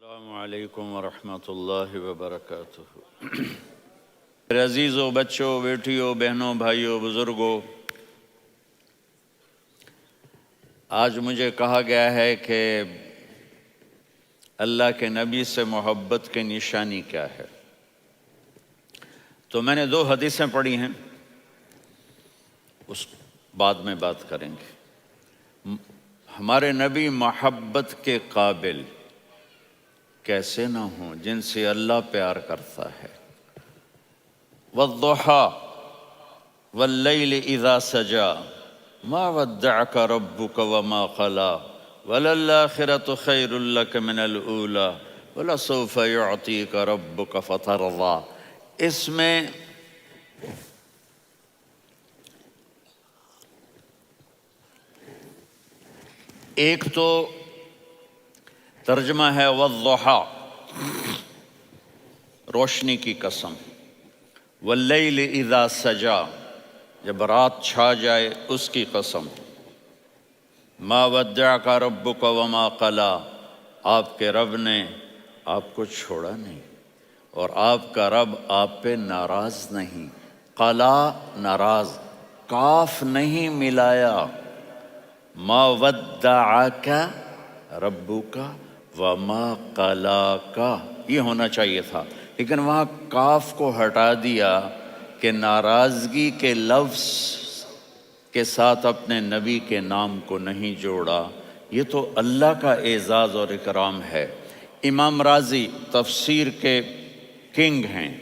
السلام علیکم ورحمۃ اللہ وبرکاتہ۔ میرے عزیزوں، بچوں، بیٹیوں، بہنوں، بھائیوں، بزرگوں، آج مجھے کہا گیا ہے کہ اللہ کے نبی سے محبت کی نشانی کیا ہے، تو میں نے 2 حدیثیں پڑھی ہیں، اس بعد میں بات کریں گے۔ ہمارے نبی محبت کے قابل کیسے نہ ہوں جن سے اللہ پیار کرتا ہے۔ وَالضُّحَىٰ وَاللَّيْلِ إِذَا سَجَىٰ مَا وَدَّعَكَ رَبُّكَ وَمَا قَلَىٰ وَلَلْآخِرَةُ خَيْرٌ لَكَ مِنَ الْأُولَىٰ وَلَسَوْفَ يُعْطِيكَ رَبُّكَ فَتَرْضَىٰ۔ اس میں ایک تو ترجمہ ہے والضحیٰ، روشنی کی قسم، واللیل اذا سجا، جب رات چھا جائے اس کی قسم، ما ودعک ربک وما قلی، آپ کے رب نے آپ کو چھوڑا نہیں اور آپ کا رب آپ پہ ناراض نہیں۔ قلا ناراض، کاف نہیں ملایا، ما ودعک ربک وما قلاک، یہ ہونا چاہیے تھا، لیکن وہاں کاف کو ہٹا دیا کہ ناراضگی کے لفظ کے ساتھ اپنے نبی کے نام کو نہیں جوڑا۔ یہ تو اللہ کا اعزاز اور اکرام ہے۔ امام راضی تفسیر کے کنگ ہیں،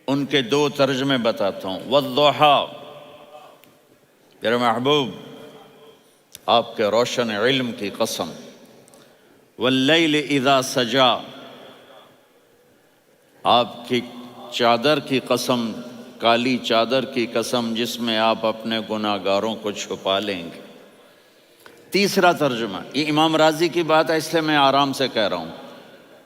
ان کے 2 ترجمے بتاتا ہوں۔ والضحیٰ، میرے محبوب آپ کے روشن علم کی قسم، واللیل اذا سجا، آپ کی چادر کی قسم، کالی چادر کی قسم جس میں آپ اپنے گناہگاروں کو چھپا لیں گے۔ تیسرا ترجمہ، یہ امام راضی کی بات ہے اس لیے میں آرام سے کہہ رہا ہوں۔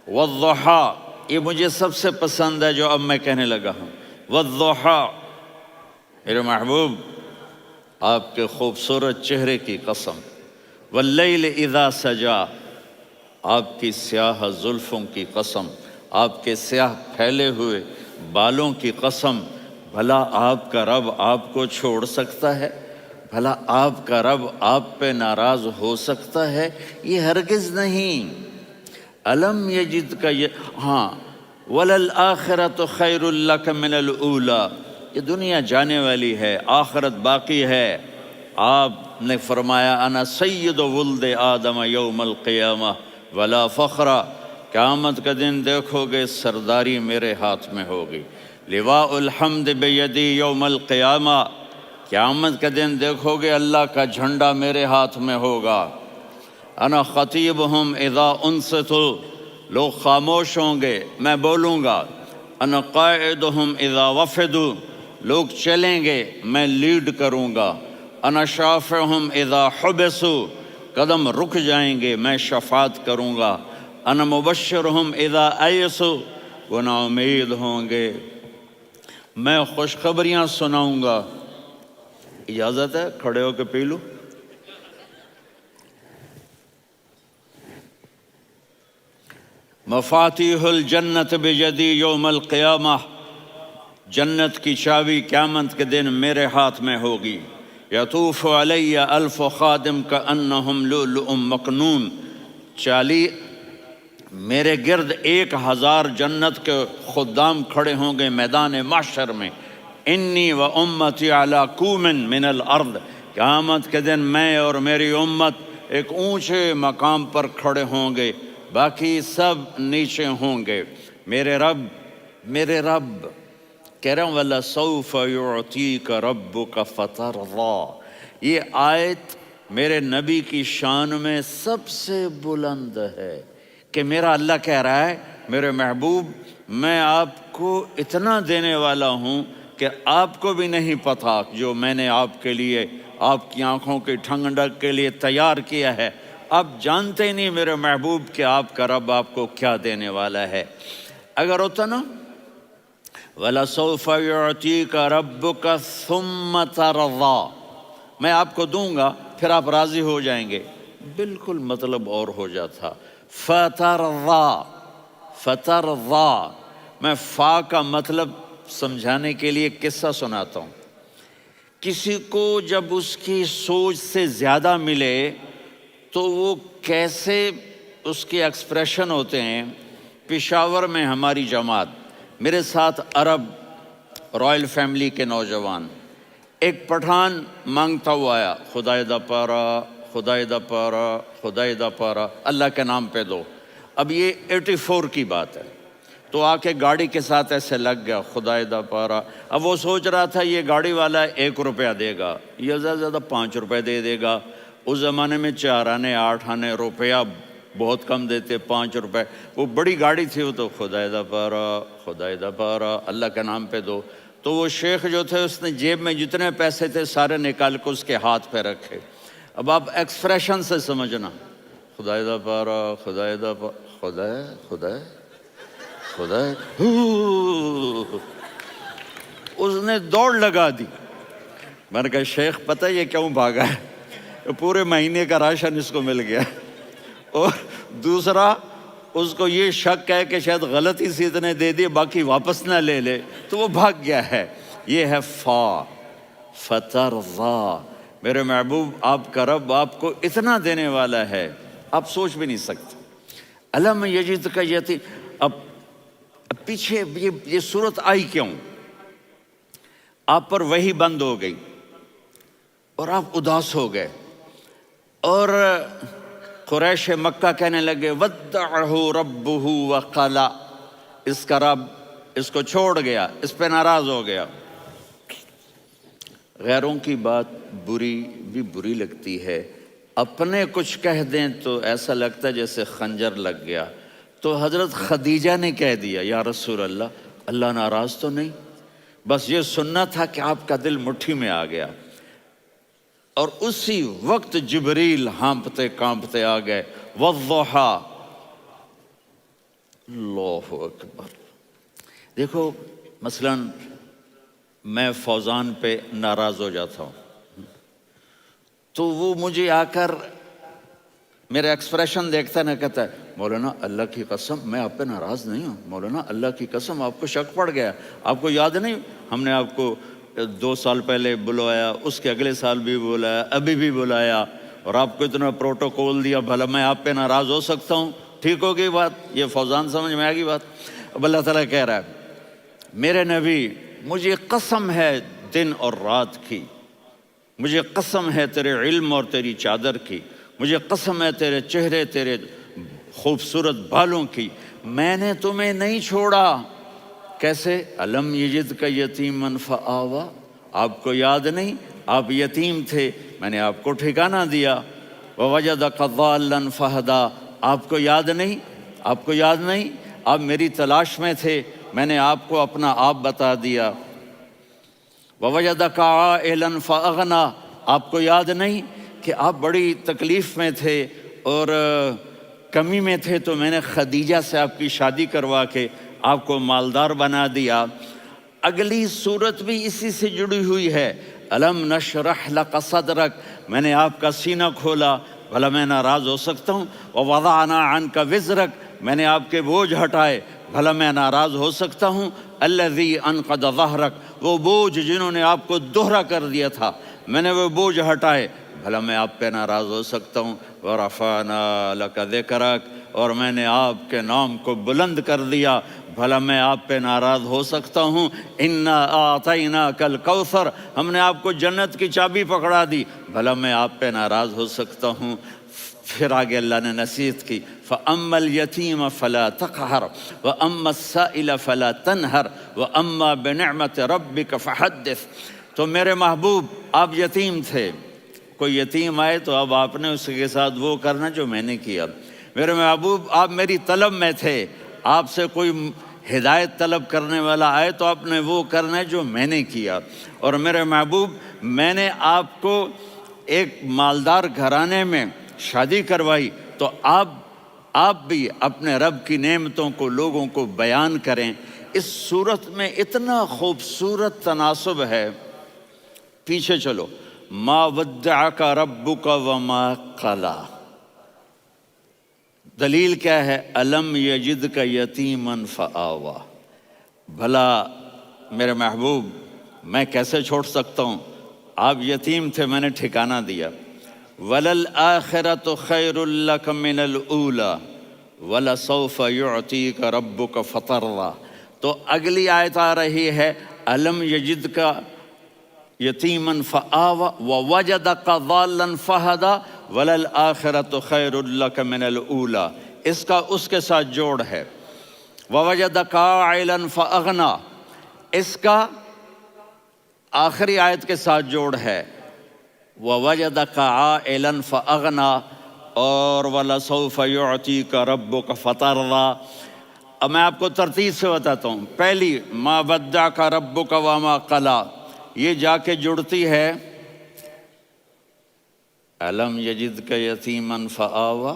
والضحیٰ، یہ مجھے سب سے پسند ہے جو اب میں کہنے لگا ہوں۔ والضحیٰ، میرے محبوب آپ کے خوبصورت چہرے کی قسم، واللیل اذا سجا، آپ کی سیاہ زلفوں کی قسم، آپ کے سیاہ پھیلے ہوئے بالوں کی قسم، بھلا آپ کا رب آپ کو چھوڑ سکتا ہے؟ بھلا آپ کا رب آپ پہ ناراض ہو سکتا ہے؟ یہ ہرگز نہیں۔ الم یجد کا ہاں، وَلَلْآخِرَةُ خَيْرٌ لَكَ مِنَ الْأُولَىٰ، یہ دنیا جانے والی ہے، آخرت باقی ہے۔ آپ نے فرمایا انا سید ولد آدم یوم القیامہ ولا فخر، قیامت کا دن دیکھو گے سرداری میرے ہاتھ میں ہوگی۔ لواء الحمد بیدی یوم القیامہ، قیامت کا دن دیکھو گے اللہ کا جھنڈا میرے ہاتھ میں ہوگا۔ انا خطیبہم اذا انصتوا، لوگ خاموش ہوں گے میں بولوں گا۔ انا قائدہم اذا وفدوا، لوگ چلیں گے میں لیڈ کروں گا۔ انا شافعہم اذا حبسوا، قدم رک جائیں گے میں شفاعت کروں گا۔ انا مبشرہم اذا ایسوا، وہ نا امید ہوں گے میں خوشخبریاں سناؤں گا۔ اجازت ہے کھڑے ہو کے پی لوں؟ مفاتیح الجنت بیدی یوم القیامہ، جنت کی چابی قیامت کے دن میرے ہاتھ میں ہوگی۔ یطوف علی الف خادم کانہم لؤلؤ مکنون، میرے گرد 1000 جنت کے خدام کھڑے ہوں گے میدان محشر میں۔ انی و امتی علی کوم من الارض، قیامت کے دن میں اور میری امت ایک اونچے مقام پر کھڑے ہوں گے، باقی سب نیچے ہوں گے۔ میرے رب کہہ رہا ہوں وَلَسَوْفَ يُعْطِيكَ رَبُّكَ فَتَرْضَىٰ، یہ آیت میرے نبی کی شان میں سب سے بلند ہے کہ میرا اللہ کہہ رہا ہے میرے محبوب میں آپ کو اتنا دینے والا ہوں کہ آپ کو بھی نہیں پتہ جو میں نے آپ کے لیے، آپ کی آنکھوں کی ٹھنڈک کے لیے تیار کیا ہے۔ آپ جانتے نہیں میرے محبوب کہ آپ کا رب آپ کو کیا دینے والا ہے۔ اگر ہوتا نا وَلَسَوْفَ يُعْطِيكَ رَبُّكَ ثُمَّ تَرْضَىٰ، میں آپ کو دوں گا پھر آپ راضی ہو جائیں گے، بالکل مطلب اور ہو جاتا۔ فَتَرْضَىٰ، فترضا، میں فا کا مطلب سمجھانے کے لیے قصہ سناتا ہوں۔ کسی کو جب اس کی سوچ سے زیادہ ملے تو وہ کیسے اس کے ایکسپریشن ہوتے ہیں۔ پشاور میں ہماری جماعت، میرے ساتھ عرب رائل فیملی کے نوجوان، ایک پٹھان مانگتا ہوا آیا، خدائے دا پارا، خدائے دا پارا، خدائے دا پارا، اللہ کے نام پہ دو۔ اب یہ 84 کی بات ہے، تو آ کے گاڑی کے ساتھ ایسے لگ گیا، خدائے دا پارا۔ اب وہ سوچ رہا تھا یہ گاڑی والا 1 روپیہ دے گا، یہ زیادہ زیادہ 5 روپے دے دے گا۔ اس زمانے میں 4 آنے 8 آنے روپیہ بہت کم دیتے، 5 روپے، وہ بڑی گاڑی تھی، وہ تو خدائے دا پارا، خدائے دا پارا، اللہ کے نام پہ دو۔ تو وہ شیخ جو تھے اس نے جیب میں جتنے پیسے تھے سارے نکال کے اس کے ہاتھ پہ رکھے۔ اب آپ ایکسپریشن سے سمجھنا، خدائے دا پارا، خدائے دا پارا، خدائے خدائے خدائے، اس نے دوڑ لگا دی۔ میں نے کہا شیخ پتہ یہ کیوں بھاگا ہے؟ پورے مہینے کا راشن اس کو مل گیا، اور دوسرا اس کو یہ شک ہے کہ شاید غلطی سے اتنے دے دیے باقی واپس نہ لے لے، تو وہ بھاگ گیا ہے۔ یہ ہے فا، فترضا۔ میرے محبوب آپ کا رب آپ کو اتنا دینے والا ہے آپ سوچ بھی نہیں سکتے۔ الم یجدک یتیم، اب پیچھے یہ صورت آئی کیوں؟ آپ پر وحی بند ہو گئی اور آپ اداس ہو گئے، اور قریش مکہ کہنے لگے ودعہ ربہ وقلا، اس کا رب اس کو چھوڑ گیا، اس پہ ناراض ہو گیا۔ غیروں کی بات بری لگتی ہے، اپنے کچھ کہہ دیں تو ایسا لگتا ہے جیسے خنجر لگ گیا۔ تو حضرت خدیجہ نے کہہ دیا یا رسول اللہ، اللہ ناراض تو نہیں؟ بس یہ سننا تھا کہ آپ کا دل مٹھی میں آ گیا۔ اور اسی وقت جبریل ہانپتے کانپتے آ گئے، والضحی، اللہ اکبر۔ دیکھو مثلا میں فوزان پہ ناراض ہو جاتا ہوں تو وہ مجھے آ کر میرا ایکسپریشن دیکھتا ہے نا، کہتا ہے مولانا اللہ کی قسم میں آپ پہ ناراض نہیں ہوں، مولانا اللہ کی قسم آپ کو شک پڑ گیا، آپ کو یاد نہیں ہم نے آپ کو 2 سال پہلے بلوایا، اس کے اگلے سال بھی بلایا، ابھی بھی بلایا، اور آپ کو اتنا پروٹوکول دیا، بھلا میں آپ پہ ناراض ہو سکتا ہوں؟ ٹھیک ہوگی بات؟ یہ فوزان سمجھ میں آ گئی بات؟ اب اللہ تعالیٰ کہہ رہا ہے میرے نبی مجھے قسم ہے دن اور رات کی، مجھے قسم ہے تیرے علم اور تیری چادر کی، مجھے قسم ہے تیرے چہرے تیرے خوبصورت بالوں کی، میں نے تمہیں نہیں چھوڑا۔ کیسے؟ الم یجدک یتیما فآویٰ، آپ کو یاد نہیں آپ یتیم تھے، میں نے آپ کو ٹھکانہ دیا۔ ووجدک ضالا فہدیٰ، آپ کو یاد نہیں، آپ کو یاد نہیں آپ میری تلاش میں تھے، میں نے آپ کو اپنا آپ بتا دیا۔ ووجدک عائلا فاغنیٰ، آپ کو یاد نہیں کہ آپ بڑی تکلیف میں تھے اور کمی میں تھے، تو میں نے خدیجہ سے آپ کی شادی کروا کے آپ کو مالدار بنا دیا۔ اگلی صورت بھی اسی سے جڑی ہوئی ہے، الم نشرح لک صدرک، میں نے آپ کا سینہ کھولا، بھلا میں ناراض ہو سکتا ہوں؟ ووضعنا عنک وزرک، میں نے آپ کے بوجھ ہٹائے، بھلا میں ناراض ہو سکتا ہوں؟ الذی انقض ظہرک، وہ بوجھ جنہوں نے آپ کو دوہرا کر دیا تھا، میں نے وہ بوجھ ہٹائے، بھلا میں آپ پہ ناراض ہو سکتا ہوں؟ ورفعنا لک ذکرک، اور میں نے آپ کے نام کو بلند کر دیا، بھلا میں آپ پہ ناراض ہو سکتا ہوں؟ انا اعطیناک الکوثر، ہم نے آپ کو جنت کی چابی پکڑا دی، بھلا میں آپ پہ ناراض ہو سکتا ہوں؟ پھر آگے اللہ نے نصیحت کی، فَأَمَّا الْيَتِيمَ فَلَا تَقْهَرْ وَأَمَّا السَّائِلَ فَلَا تَنْهَرْ وَأَمَّا بِنِعْمَةِ رَبِّكَ فَحَدِّثْ۔ تو میرے محبوب آپ یتیم تھے، کوئی یتیم آئے تو اب آپ نے اس کے ساتھ وہ کرنا جو میں نے کیا۔ میرے محبوب آپ میری طلب میں تھے، آپ سے کوئی ہدایت طلب کرنے والا آئے تو آپ نے وہ کرنا ہے جو میں نے کیا۔ اور میرے محبوب میں نے آپ کو ایک مالدار گھرانے میں شادی کروائی، تو آپ بھی اپنے رب کی نعمتوں کو لوگوں کو بیان کریں۔ اس صورت میں اتنا خوبصورت تناسب ہے، پیچھے چلو، ما ودعک ربک وما قلی، دلیل کیا ہے؟ الم یجد کا یتیمن فآوا، بھلا میرے محبوب میں کیسے چھوڑ سکتا ہوں؟ آپ یتیم تھے، میں نے ٹھکانہ دیا۔ وَلَلْآخِرَةُ خَيْرٌ لَكَ مِنَ الْأُولَى وَلَسَوْفَ يُعْطِيكَ رَبُّكَ فَتَرْضَىٰ۔ تو اگلی آیت آ رہی ہے الم یجد کا یتیمن فآوا ووجدک ضالا فہدا وللآخرۃ خیر لک من الاولی، اس کا اس کے ساتھ جوڑ ہے۔ ووجدک عائلا فاغنا، اس کا آخری آیت کے ساتھ جوڑ ہے۔ ووجدک عائلا فاغنا اور ولسوف یعطیک ربک فترضیٰ۔ اب میں آپ کو ترتیب سے بتاتا ہوں۔ پہلی ما ودعک ربک وما قلی، یہ جا کے جڑتی ہے الم یجدک یتیما فآوا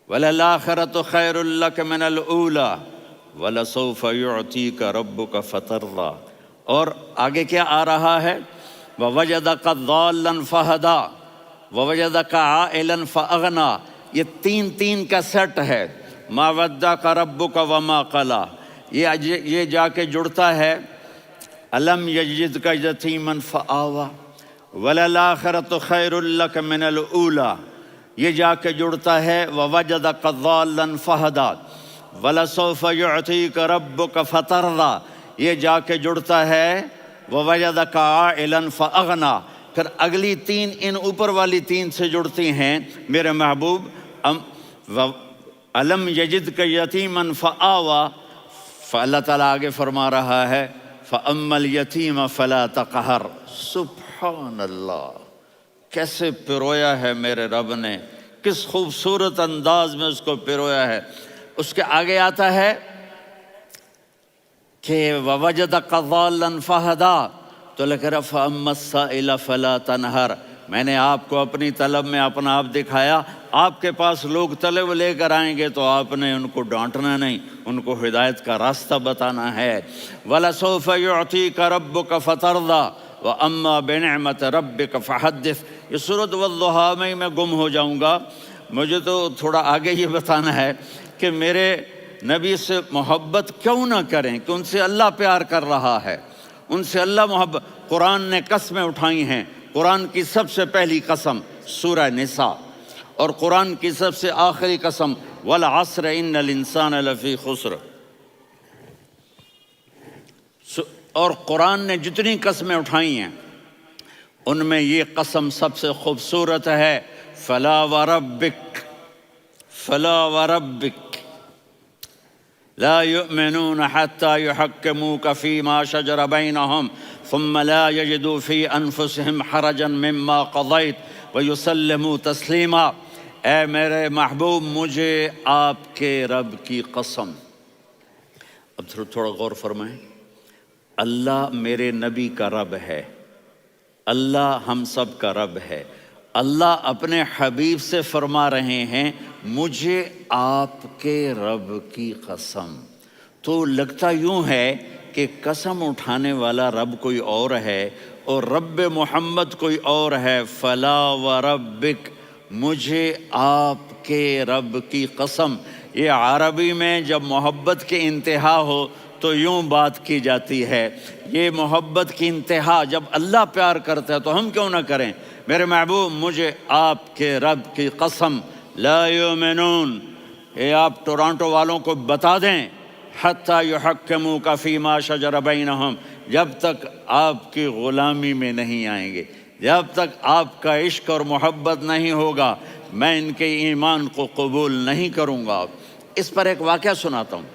وللآخرۃ خیر لک من الاولی ولسوف یعطیک ربک فترضیٰ۔ اور آگے کیا آ رہا ہے؟ ووجدک ضالا فہدا ووجدک عائلا فاغنا، یہ تین تین کا سیٹ ہے۔ ما ودعک ربک وما قلی، یہ جا کے جڑتا ہے الم یجدک یتیما فآوا وللآخرۃ خیر لک من الاولی، یہ جا کے جڑتا ہے ووجدک ضالا فہدا ولسوف یعطیک ربک فترضیٰ، یہ جا کے جڑتا ہے ووجدک عائلا فاغنا۔ پھر اگلی تین ان اوپر والی تین سے جڑتی ہیں میرے محبوب۔ الم یجدک یتیما فآوا، فاللہ تعالیٰ آگے فرما رہا ہے فَأَمَّا الْيَتِيمَ فَلَا تَقْهَرْ۔ سبحان اللہ، کیسے پرویا ہے میرے رب نے، کس خوبصورت انداز میں اس کو پرویا ہے۔ اس کے آگے آتا ہے کہ وَوَجَدَكَ ضَالًّا فَهَدَىٰ، تو لکھ رہا فَأَمَّا السَّائِلَ فَلَا تَنْهَرْ، میں نے آپ کو اپنی طلب میں اپنا آپ دکھایا۔ آپ کے پاس لوگ طلب لے کر آئیں گے تو آپ نے ان کو ڈانٹنا نہیں، ان کو ہدایت کا راستہ بتانا ہے۔ وَلَسَوْفَ يُعْطِيكَ رَبُّكَ فَتَرْضَىٰ وَأَمَّا بِنِعْمَةِ رَبِّكَ فَحَدِّثْ۔ یہ سورۃ والضحیٰ میں گم ہو جاؤں گا، مجھے تو تھوڑا آگے یہ بتانا ہے کہ میرے نبی سے محبت کیوں نہ کریں، کہ ان سے اللہ پیار کر رہا ہے، ان سے اللہ محبت۔ قرآن نے قسمیں اٹھائی ہیں، قرآن کی سب سے پہلی قسم سورہ نساء، اور قرآن کی سب سے آخری قسم والعصر ان الانسان لفی خسر۔ اور قرآن نے جتنی قسمیں اٹھائی ہیں ان میں یہ قسم سب سے خوبصورت ہے، فلا وربک فلا وربک لا يؤمنون حتى يحكموك فيما شجر بينهم ثم لا يجدوا في أنفسهم حرجا مما قضيت ويسلموا تسلیما۔ اے میرے محبوب، مجھے آپ کے رب کی قسم۔ اب تھوڑا غور فرمائیں، اللہ میرے نبی کا رب ہے، اللہ ہم سب کا رب ہے۔ اللہ اپنے حبیب سے فرما رہے ہیں مجھے آپ کے رب کی قسم۔ تو لگتا یوں ہے کہ قسم اٹھانے والا رب کوئی اور ہے اور رب محمد کوئی اور ہے۔ فلا وربک، مجھے آپ کے رب کی قسم۔ یہ عربی میں جب محبت کی انتہا ہو تو یوں بات کی جاتی ہے، یہ محبت کی انتہا جب اللہ پیار کرتا ہے تو ہم کیوں نہ کریں۔ میرے محبوب، مجھے آپ کے رب کی قسم، لا یؤمنون، یہ آپ ٹورانٹو والوں کو بتا دیں، حتی یحکموک فیما شجر بینہم، جب تک آپ کی غلامی میں نہیں آئیں گے، جب تک آپ کا عشق اور محبت نہیں ہوگا، میں ان کے ایمان کو قبول نہیں کروں گا۔ اس پر ایک واقعہ سناتا ہوں۔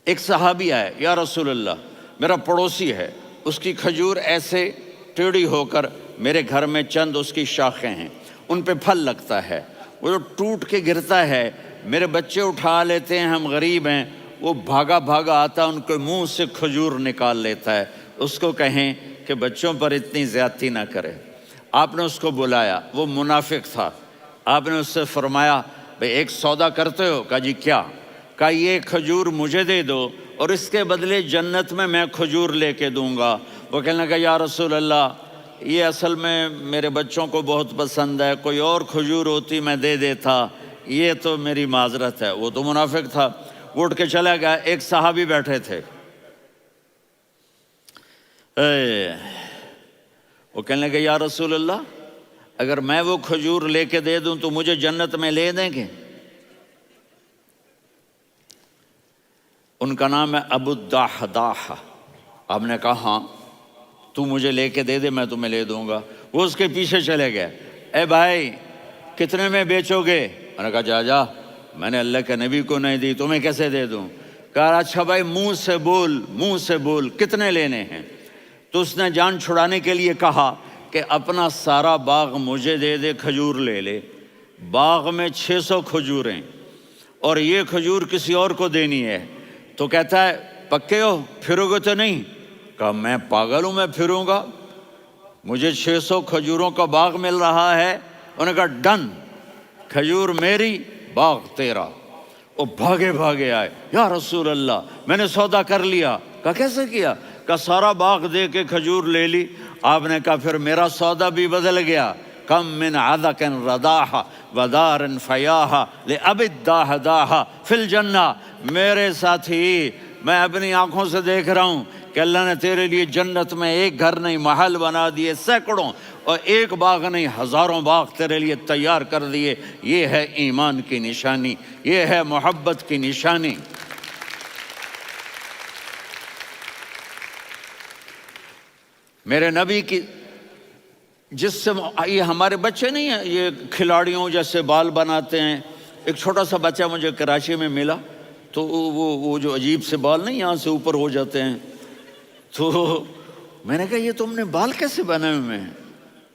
ایک صحابی آئے، یا رسول اللہ، میرا پڑوسی ہے، اس کی کھجور ایسے ٹیڑھی ہو کر میرے گھر میں چند اس کی شاخیں ہیں، ان پہ پھل لگتا ہے، وہ جو ٹوٹ کے گرتا ہے، میرے بچے اٹھا لیتے ہیں، ہم غریب ہیں، وہ بھاگا بھاگا آتا ہے، ان کے منہ سے کھجور نکال لیتا ہے۔ اس کو کہیں کہ بچوں پر اتنی زیادتی نہ کرے۔ آپ نے اس کو بلایا، وہ منافق تھا، آپ نے اس سے فرمایا بھئی ایک سودا کرتے ہو؟ کہا جی کیا؟ کہا یہ کھجور مجھے دے دو اور اس کے بدلے جنت میں کھجور لے کے دوں گا۔ وہ کہنے لگا یا رسول اللہ، یہ اصل میں میرے بچوں کو بہت پسند ہے، کوئی اور کھجور ہوتی میں دے دیتا، یہ تو میری معذرت ہے، وہ تو منافق تھا، وہ اٹھ کے چلا گیا۔ ایک صحابی بیٹھے تھے، وہ کہنے لگے یا رسول اللہ اگر میں وہ کھجور لے کے دے دوں تو مجھے جنت میں لے دیں گے؟ ان کا نام ہے ابو الدحداح۔ آپ نے کہا ہاں تو مجھے لے کے دے دے میں تمہیں لے دوں گا۔ وہ اس کے پیچھے چلے گئے، اے بھائی کتنے میں بیچو گے؟ میں نے کہا جا میں نے اللہ کے نبی کو نہیں دی، تمہیں کیسے دے دوں؟ کہا اچھا بھائی منہ سے بول کتنے لینے ہیں؟ تو اس نے جان چھڑانے کے لیے کہا کہ اپنا سارا باغ مجھے دے دے، کھجور لے لے۔ باغ میں 600 کھجوریں اور یہ کھجور کسی اور کو دینی ہے۔ تو کہتا ہے پکے ہو، پھرو گے تو نہیں؟ کہا میں پاگل ہوں، میں پھروں گا؟ مجھے 600 کھجوروں کا باغ مل رہا ہے۔ انہوں نے کہا ڈن، کھجور میری باغ تیرا۔ وہ بھاگے آئے، یا رسول اللہ میں نے سودا کر لیا۔ کہا کیسے کیا؟ کہا سارا باغ دے کے کھجور لے لی۔ آپ نے کہا پھر میرا سودا بھی بدل گیا۔ کم من عذق رداح ودار فیاح لأبی الدحداح فی الجنہ۔ میرے ساتھی میں اپنی آنکھوں سے دیکھ رہا ہوں کہ اللہ نے تیرے لیے جنت میں ایک گھر نہیں محل بنا دیے سینکڑوں، اور ایک باغ نہیں ہزاروں باغ تیرے لیے تیار کر دیے۔ یہ ہے ایمان کی نشانی، یہ ہے محبت کی نشانی۔ میرے نبی کی جس سے یہ ہمارے بچے نہیں ہیں یہ کھلاڑیوں جیسے بال بناتے ہیں۔ ایک چھوٹا سا بچہ مجھے کراچی میں ملا، تو وہ جو عجیب سے بال نہیں یہاں سے اوپر ہو جاتے ہیں، تو میں نے کہا یہ تم نے بال کیسے بنائے ہوئے ہیں؟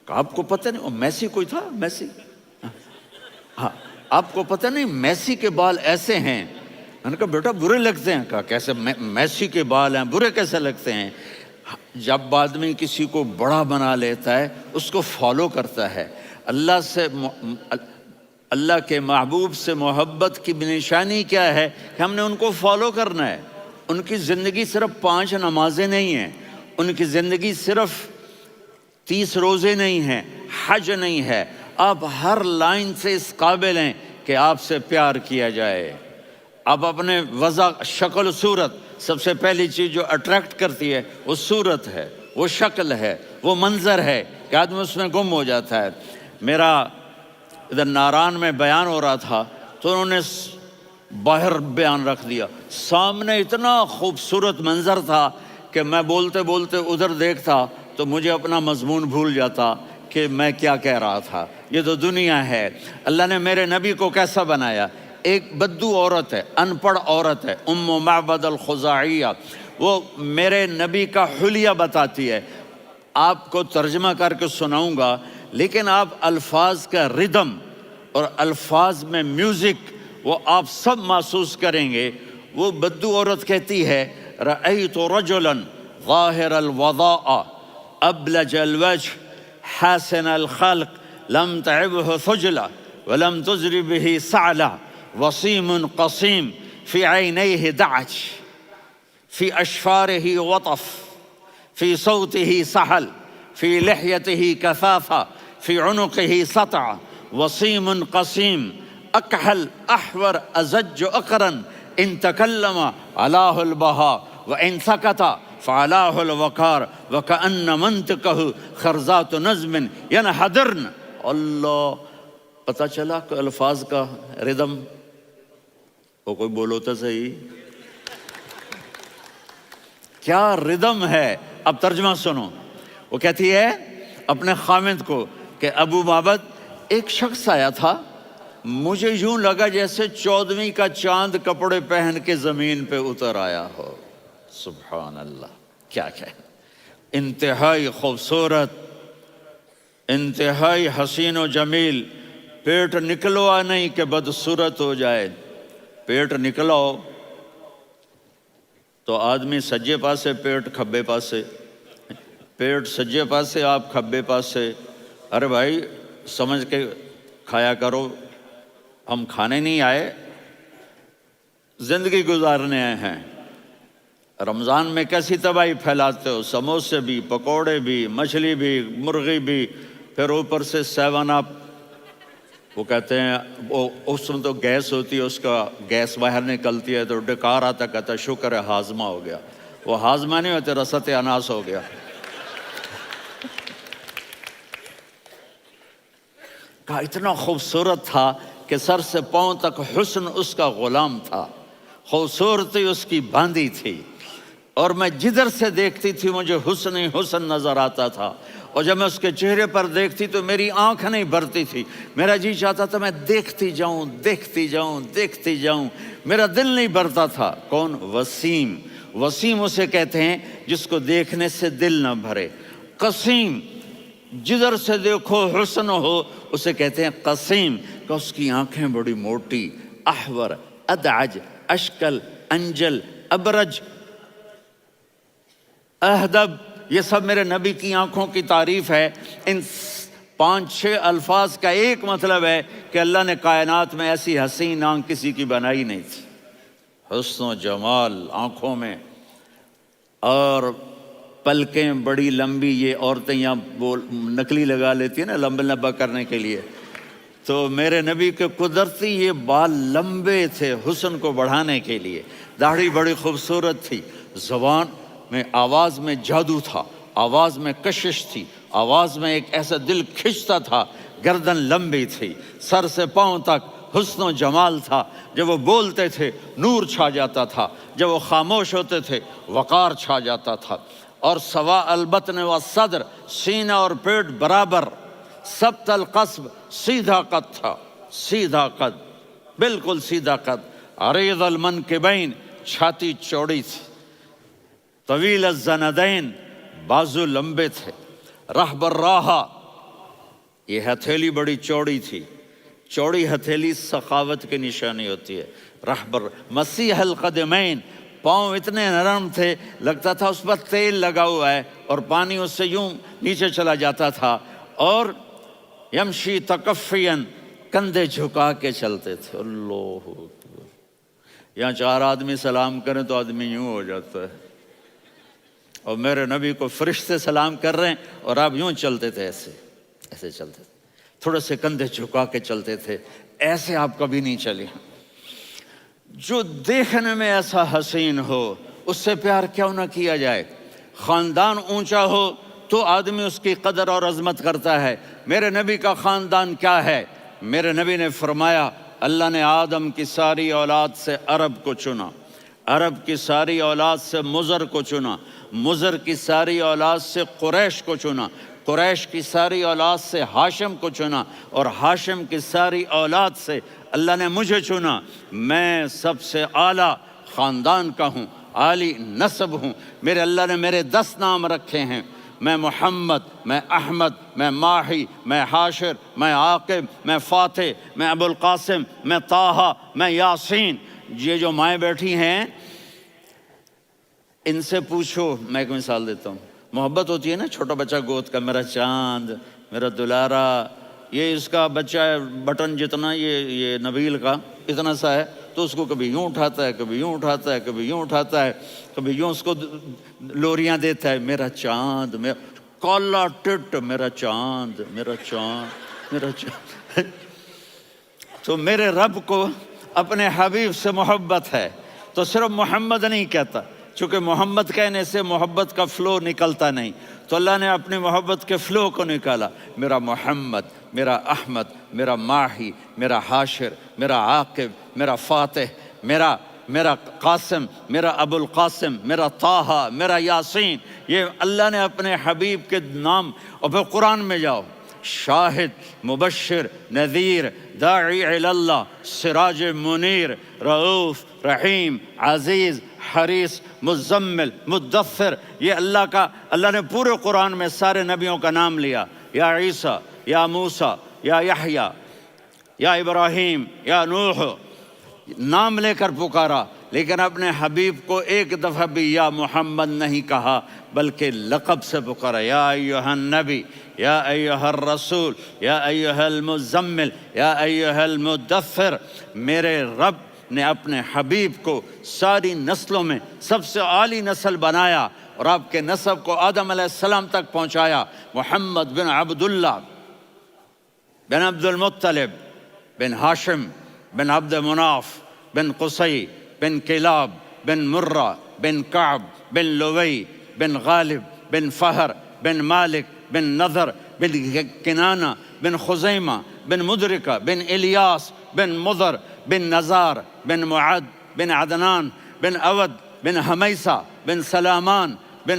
کہا آپ کو پتہ نہیں؟ میسی کوئی تھا، میسی، ہاں آپ کو پتہ نہیں میسی کے بال ایسے ہیں؟ میں نے کہا بیٹا برے لگتے ہیں۔ کہا کیسے؟ میسی کے بال ہیں برے کیسے لگتے ہیں؟ جب آدمی کسی کو بڑا بنا لیتا ہے اس کو فالو کرتا ہے۔ اللہ کے محبوب سے محبت کی نشانی کیا ہے کہ ہم نے ان کو فالو کرنا ہے۔ ان کی زندگی صرف 5 نمازیں نہیں ہیں، ان کی زندگی صرف 30 روزے نہیں ہیں، حج نہیں ہے۔ آپ ہر لائن سے اس قابل ہیں کہ آپ سے پیار کیا جائے۔ آپ اپنے وضع، شکل و صورت، سب سے پہلی چیز جو اٹریکٹ کرتی ہے وہ صورت ہے، وہ شکل ہے، وہ منظر ہے کہ آدمی اس میں گم ہو جاتا ہے۔ میرا ادھر ناران میں بیان ہو رہا تھا تو انہوں نے باہر بیان رکھ دیا، سامنے اتنا خوبصورت منظر تھا کہ میں بولتے بولتے ادھر دیکھتا تو مجھے اپنا مضمون بھول جاتا کہ میں کیا کہہ رہا تھا۔ یہ تو دنیا ہے۔ اللہ نے میرے نبی کو کیسا بنایا؟ ایک بدو عورت ہے، ان پڑھ عورت ہے، ام معبد الخزاعیہ، وہ میرے نبی کا حلیہ بتاتی ہے۔ آپ کو ترجمہ کر کے سناؤں گا، لیکن آپ الفاظ کا ردم اور الفاظ میں میوزک وہ آپ سب محسوس کریں گے۔ وہ بدو عورت کہتی ہے رأیت رجلا ظاہر الوضاء ابلج الوجه حاسن الخلق لم تعبه ثجلة ولم تزر به سعلة وصيم قصيم في عينيه دعج في أشفاره وطف في صوته سحل في لحيته كثافة في عنقه سطع وصيم قصيم أكحل أحور أزج أقرن إن تكلم علاه البهاء وإن سكت فعلاه الوقار وكأن منطقه خرزات نظم ينحدرن۔ اللہ، پتہ چلا کہ الفاظ کا ردم، وہ کوئی بولو تو صحیح، کیا ردم ہے۔ اب ترجمہ سنو۔ وہ کہتی ہے اپنے خامد کو کہ ابو معبد ایک شخص آیا تھا، مجھے یوں لگا جیسے 14ویں کا چاند کپڑے پہن کے زمین پہ اتر آیا ہو۔ سبحان اللہ، کیا انتہائی خوبصورت، انتہائی حسین و جمیل۔ پیٹ نکلوا نہیں کہ بدصورت ہو جائے، پیٹ نکلاؤ تو آدمی سجے پاسے پیٹ کھبے پاسے، پیٹ سجے پاسے آپ کھبے پاسے۔ ارے بھائی سمجھ کے کھایا کرو، ہم کھانے نہیں آئے، زندگی گزارنے آئے ہیں۔ رمضان میں کیسی تباہی پھیلاتے ہو، سموسے بھی، پکوڑے بھی، مچھلی بھی، مرغی بھی، پھر اوپر سے 7 اپ۔ وہ کہتے ہیں وہ اس میں تو گیس ہوتی ہے، اس کا گیس باہر نکلتی ہے تو ڈکار آتا، کہتا ہے شکر ہے ہاضمہ ہو گیا. وہ ہاضمہ نہیں ہوتے، رسط اناس ہو گیا. کہا اتنا خوبصورت تھا کہ سر سے پاؤں تک حسن اس کا غلام تھا، خوبصورتی اس کی باندھی تھی، اور میں جدھر سے دیکھتی تھی مجھے حسن ہی حسن نظر آتا تھا. اور جب میں اس کے چہرے پر دیکھتی تو میری آنکھ نہیں بھرتی تھی، میرا جی چاہتا تھا میں دیکھتی جاؤں دیکھتی جاؤں دیکھتی جاؤں، میرا دل نہیں بھرتا تھا. کون؟ وسیم. وسیم اسے کہتے ہیں جس کو دیکھنے سے دل نہ بھرے. قسیم، جدھر سے دیکھو حسن ہو، اسے کہتے ہیں قسیم، کہ اس کی آنکھیں بڑی موٹی، احور، ادعج، اشکل، انجل، ابرج، اہدب، یہ سب میرے نبی کی آنکھوں کی تعریف ہے. ان 5-6 الفاظ کا ایک مطلب ہے کہ اللہ نے کائنات میں ایسی حسین آنکھ کسی کی بنائی نہیں تھی. حسن و جمال آنکھوں میں، اور پلکیں بڑی لمبی. یہ عورتیں یہاں وہ نکلی لگا لیتی ہیں نا لمبا لمبا کرنے کے لیے، تو میرے نبی کے قدرتی یہ بال لمبے تھے حسن کو بڑھانے کے لیے. داڑھی بڑی خوبصورت تھی. زبان میں، آواز میں جادو تھا، آواز میں کشش تھی، آواز میں ایک ایسا دل کھنچتا تھا. گردن لمبی تھی، سر سے پاؤں تک حسن و جمال تھا. جب وہ بولتے تھے نور چھا جاتا تھا، جب وہ خاموش ہوتے تھے وقار چھا جاتا تھا. اور سوا البطن و صدر، سینہ اور پیٹ برابر، سبت القصب، سیدھا قد تھا، سیدھا قد، بالکل سیدھا قد. عریض المنکبین، چھاتی چوڑی تھی. طویل الزندین، بازو لمبے تھے. رحب الراحہ، یہ ہتھیلی بڑی چوڑی تھی. چوڑی ہتھیلی سخاوت کی نشانی ہوتی ہے. رحب مسیح القدمین، پاؤں اتنے نرم تھے لگتا تھا اس پر تیل لگا ہوا ہے، اور پانی اس سے یوں نیچے چلا جاتا تھا. اور یمشی تکفین، کندھے جھکا کے چلتے تھے. اللہ اکبر. یہاں 4 آدمی سلام کریں تو آدمی یوں ہو جاتا ہے، اور میرے نبی کو فرشتے سلام کر رہے ہیں اور آپ یوں چلتے تھے، ایسے ایسے چلتے تھے، تھوڑے سے کندھے جھکا کے چلتے تھے. ایسے آپ کبھی نہیں چلے. جو دیکھنے میں ایسا حسین ہو اس سے پیار کیوں نہ کیا جائے. خاندان اونچا ہو تو آدمی اس کی قدر اور عظمت کرتا ہے. میرے نبی کا خاندان کیا ہے؟ میرے نبی نے فرمایا اللہ نے آدم کی ساری اولاد سے عرب کو چنا، عرب کی ساری اولاد سے مضر کو چنا، مضر کی ساری اولاد سے قریش کو چنا، قریش کی ساری اولاد سے ہاشم کو چنا، اور ہاشم کی ساری اولاد سے اللہ نے مجھے چنا. میں سب سے اعلیٰ خاندان کا ہوں، عالی نسب ہوں. میرے اللہ نے میرے 10 نام رکھے ہیں. میں محمد، میں احمد، میں ماہی، میں حاشر، میں عاقب، میں فاتح، میں ابو القاسم، میں طٰہٰ، میں یاسین. یہ جو مائیں بیٹھی ہیں ان سے پوچھو. میں ایک مثال دیتا ہوں. محبت ہوتی ہے نا، چھوٹا بچہ گود کا، میرا چاند، میرا دلارا. یہ اس کا بچہ ہے بٹن جتنا، یہ نبیل کا اتنا سا ہے، تو اس کو کبھی یوں اٹھاتا ہے، کبھی یوں اٹھاتا ہے، کبھی یوں اٹھاتا ہے، کبھی یوں اس کو لوریاں دیتا ہے. میرا چاند، میرا کالا ٹٹ، میرا چاند، میرا چاند، میرا چاند. تو میرے رب کو اپنے حبیب سے محبت ہے تو صرف محمد نہیں کہتا، چونکہ محمد کہنے سے محبت کا فلو نکلتا نہیں، تو اللہ نے اپنی محبت کے فلو کو نکالا. میرا محمد، میرا احمد، میرا ماہی، میرا حاشر، میرا عاقب، میرا فاتح، میرا قاسم، میرا ابو القاسم، میرا طٰہٰ، میرا یاسین. یہ اللہ نے اپنے حبیب کے نام. اور پھر قرآن میں جاؤ، شاہد، مبشر، نذیر، داعی الی اللہ، سراج منیر، رؤوف، رحیم، عزیز، حریص، مزمل، مدثر. یہ اللہ نے پورے قرآن میں سارے نبیوں کا نام لیا. یا عیسیٰ، یا موسیٰ، یا یحییٰ، یا ابراہیم، یا نوح، نام لے کر پکارا. لیکن اپنے حبیب کو ایک دفعہ بھی یا محمد نہیں کہا، بلکہ لقب سے پکارا. یا ایھا النبی، یا ایھا الرسول، یا ایھا المزمل، یا ایھا المدثر. میرے رب نے اپنے حبیب کو ساری نسلوں میں سب سے عالی نسل بنایا، اور آپ کے نسب کو آدم علیہ السلام تک پہنچایا. محمد بن عبداللہ بن عبد المطلب بن ہاشم بن عبد مناف بن قصی بن کلاب بن مرہ بن کعب بن لوی بن غالب بن فہر بن مالک بن نضر بن کنانہ بن خزیمہ بن مدرکہ بن الیاس بن مضر بن نزار بن معد بن عدنان بن اود بن حمیسہ بن سلامان بن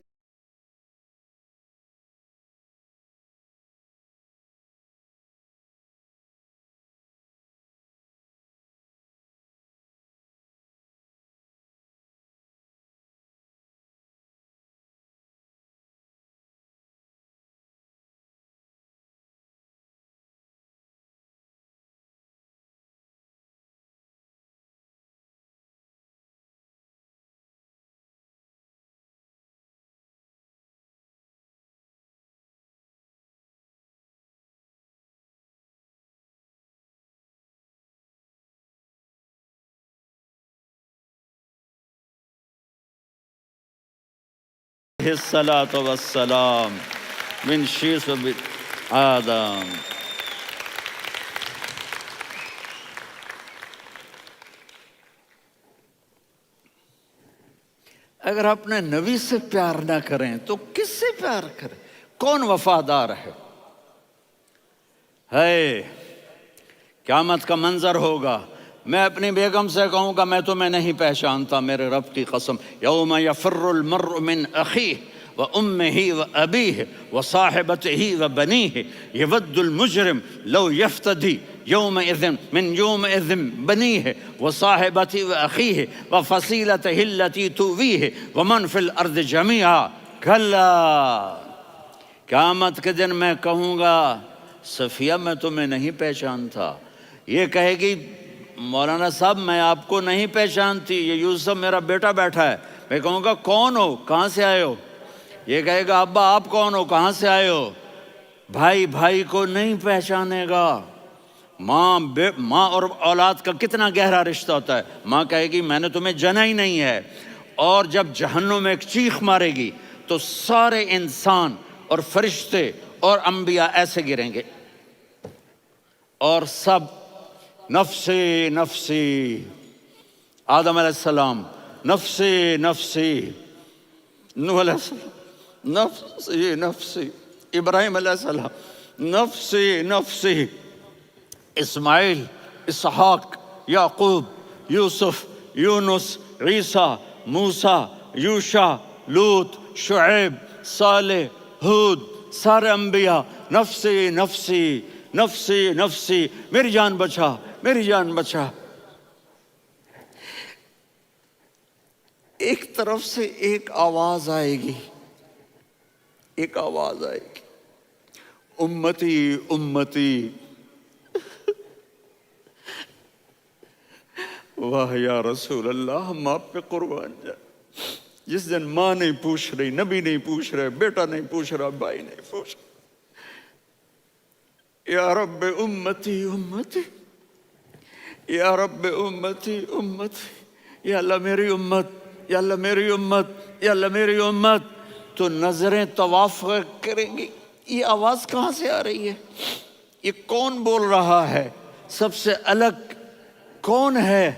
الصلاة والسلام من شیث آدم. اگر اپنے نبی سے پیار نہ کریں تو کس سے پیار کریں؟ کون وفادار ہے؟ قیامت کا منظر ہوگا، میں اپنی بیگم سے کہوں گا میں تمہیں نہیں پہچانتا، میرے رب کی قسم، یوم یفر المرء من اخیہ وامہ وابیہ وصاحبتہ وبنیہ یود المجرم لو یفتدی یومئذ من یومئذ بنیہ وصاحبتہ واخیہ وفصیلتہ التی تؤویہ ومن فی الارض جمیعا کلا. قیامت کے دن میں کہوں گا صفیہ میں تمہیں نہیں پہچانتا، یہ کہے گی مولانا صاحب میں آپ کو نہیں پہچانتی، یہ یوسف میرا بیٹا بیٹھا ہے. میں کہوں گا کون ہو، کہاں سے آئے ہو؟ یہ کہے گا ابا آپ کون ہو، کہاں سے آئے ہو؟ بھائی بھائی کو نہیں پہچانے گا. ماں اور اولاد کا کتنا گہرا رشتہ ہوتا ہے. ماں کہے گی میں نے تمہیں جنا ہی نہیں ہے. اور جب جہنم میں ایک چیخ مارے گی تو سارے انسان اور فرشتے اور انبیاء ایسے گریں گے اور سب نفسی نفسی. آدم علیہ السلام نفسی نفسی، نوح علیہ السلام نفسی نفسی، ابراہیم علیہ السلام نفسی نفسی، اسماعیل، اسحاق، یعقوب، یوسف، یونس، عیسیٰ، موسیٰ، یوشع، لوط، شعیب، صالح، ہود، سارے انبیاء نفسی نفسی نفسی نفسی، میری جان بچا میری جان بچا. ایک طرف سے ایک آواز آئے گی، ایک آواز آئے گی، امتی امتی. واہ یا رسول اللہ، ہم آپ پہ قربان جائیں. جس دن ماں نہیں پوچھ رہی، نبی نہیں پوچھ رہے، بیٹا نہیں پوچھ رہا، بھائی نہیں پوچھ رہا، یا رب امتی امتی، یا رب امتی امتی، یا اللہ میری امت، یا اللہ میری امت، یا اللہ میری امت. تو نظریں طواف کریں گی، یہ آواز کہاں سے آ رہی ہے؟ یہ کون بول رہا ہے؟ سب سے الگ کون ہے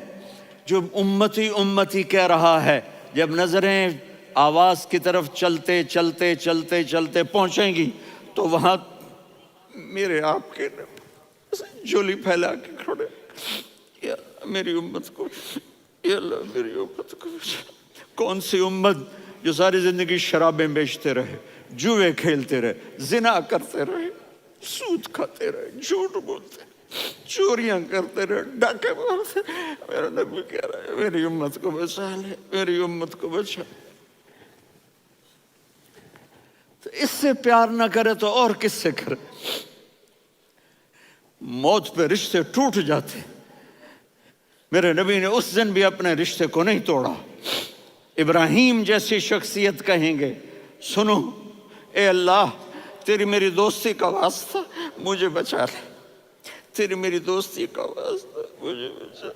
جو امتی امتی کہہ رہا ہے؟ جب نظریں آواز کی طرف چلتے چلتے چلتے چلتے پہنچیں گی تو وہاں میرے آپ کے جولی پھیلا کے کھڑے، یا میری امت کو، یا اللہ میری امت کو. کون سی امت جو ساری زندگی شرابیں بیچتے رہے، جوئے کھیلتے رہے، زنا کرتے رہے، سود کھاتے رہے، جھوٹ بولتے، چوریاں کرتے رہے، ڈاکے مارتے. میرا نبی کہہ رہا ہے میری امت کو بچا لے، میری امت کو بچا. تو اس سے پیار نہ کرے تو اور کس سے کرے؟ موت پہ رشتے ٹوٹ جاتے. میرے نبی نے اس دن بھی اپنے رشتے کو نہیں توڑا. ابراہیم جیسی شخصیت کہیں گے سنو اے اللہ تیری میری دوستی کا واسطہ مجھے بچا لے، تیری میری دوستی کا واسطہ مجھے بچا.